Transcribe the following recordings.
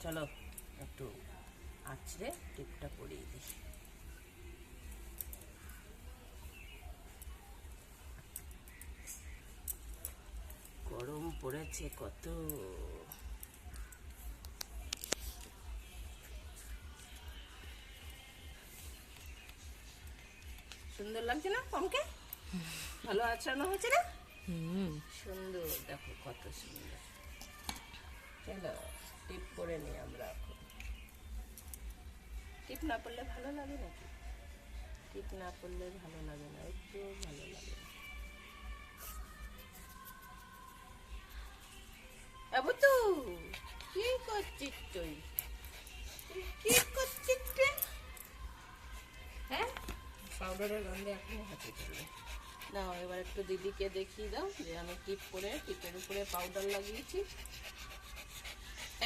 চলো একটু আঁচড়ে টিপটা পরিয়ে দিই। গরম পড়েছে কত। সুন্দর লাগছে না পমকে? ভালো আচরণ হয়েছে না? সুন্দর, দেখো কত সুন্দর। চলো টিপ করে নিই আমরা। টিপ না পড়লে ভালো লাগে নাকি? টিপ না পড়লে ভালো লাগে না, একটু ভালো লাগে না। আবু তো কি করছিস তুই? কি করছিস তুই? হ্যাঁ, পাউডারের গন্ধে এখনো হাতে চলে। দাও এবার একটু দিদিকে দেখিয়ে দাও যে আমি টিপ করে টিপের উপরে পাউডার লাগিয়েছি।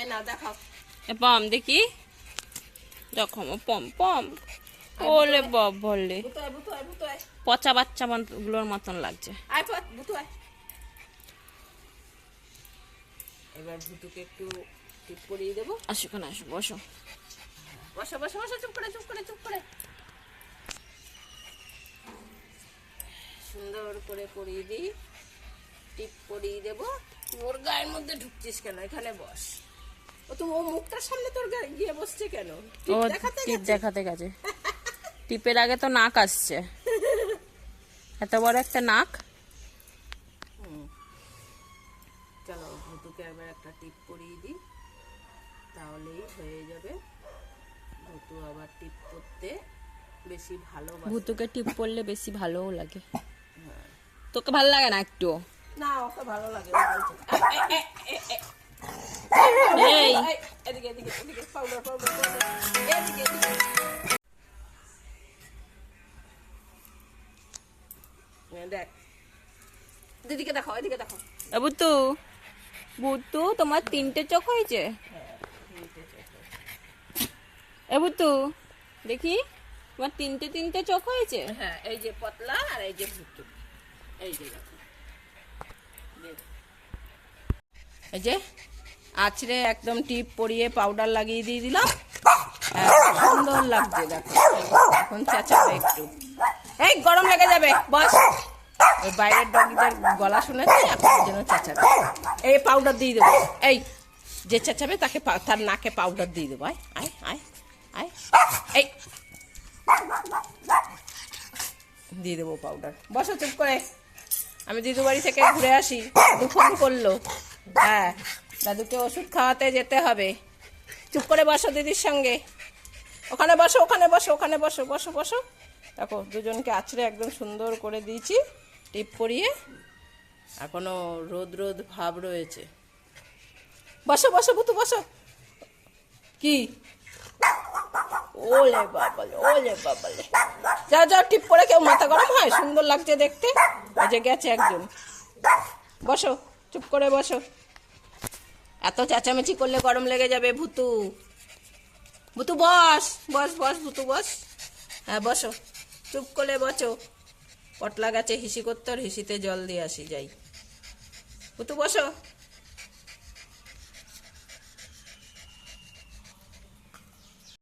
এই না দেখাও পম দেখি, দেখো পম পম। ওলে বাব বললে পচা বাচ্চা গুলোর মতন লাগছে। এবার ভুতুকে একটু টিপ করিয়ে দেবো। আসো কেন, আসো বসো বসো বসো বসো, চুপ করে চুপ করে চুপ করে। সুন্দর করে পরিয়ে দিই, টিপ পরিয়ে দেবো। ওর গায়ের মধ্যে ঢুকছিস কেন? এখানে বস। ও তো ও মুখটার সামনে তোর গিয়ে বসছে কেন? ও টিপ দেখাতে গেছে। টিপের আগে তো নাক আসছে, এত বড় একটা নাক। চলো ভুতুকে একবার একটা টিপ পরিয়ে দিই, তাহলেই হয়ে যাবে। ভুতু আবার টিপ করতে বেশি ভালো। ভুতুকে টিপ পরলে বেশি ভালোও লাগে। তোকে ভালো লাগে না একটু? না, ওকে ভালো লাগে। এই এদিকে এদিকে এদিকে, পাউডার পাউডার পাউডার, এদিকে এদিকে। দেখ দিদিকে দেখো, এদিকে দেখো। বুতু বুতু, তোমার 3টে চোখ হয়েছে? বুতু দেখি, তোমার 3টে চোখ হয়েছে। হ্যাঁ, এই যে পতলা আর এই যে ভুতু, এই যে দেখো। এই যে আছড়ে একদম টিপ পরিয়ে পাউডার লাগিয়ে দিয়ে দিলাম। সুন্দর লাগছে দেখো। এখন চেঁচাবে একটু, এই গরম লেগে যাবে, বস। ওই বাইরের ডগিদের গলা শুনেছে, এখন যেন চেঁচাবে। এই পাউডার দিয়ে দেবো, এই যে চেঁচাবে তাকে তার নাকে পাউডার দিয়ে দেবো। আয় আয় আয় আয়, এই দিয়ে দেবো পাউডার। বসো চুপ করে, আমি দিদু বাড়ি থেকে ঘুরে আসি। দাদু ফোন করলো। হ্যাঁ, দাদুকে ওষুধ খাওয়াতে যেতে হবে। চুপ করে বসো দিদির সঙ্গে। ওখানে বসো, ওখানে বসো, ওখানে বসো, বসো বসো। দেখো দুজনকে আছড়ে একদম সুন্দর করে দিয়েছি টিপ পরিয়ে। এখনো রোদ রোদ ভাব রয়েছে। বসো বসো ভুতু বসো। কি? ওলে বাবালে, ওলে বাবালে। যাও যাও, টিপ পরে কেউ মাথা গরম হয়? সুন্দর লাগছে দেখতে। ওই যে গেছে একজন। বসো, চুপ করে বসো। এত চেঁচামেচি করলে গরম লেগে যাবে। ভুতু ভুতু বস বস বস, ভুতু বস। হ্যাঁ বসো, চুপ করে বসো। পটলা গাছে হিসি করতে, আর হিসিতে জল দিয়ে আসি যাই। ভুতু বসো।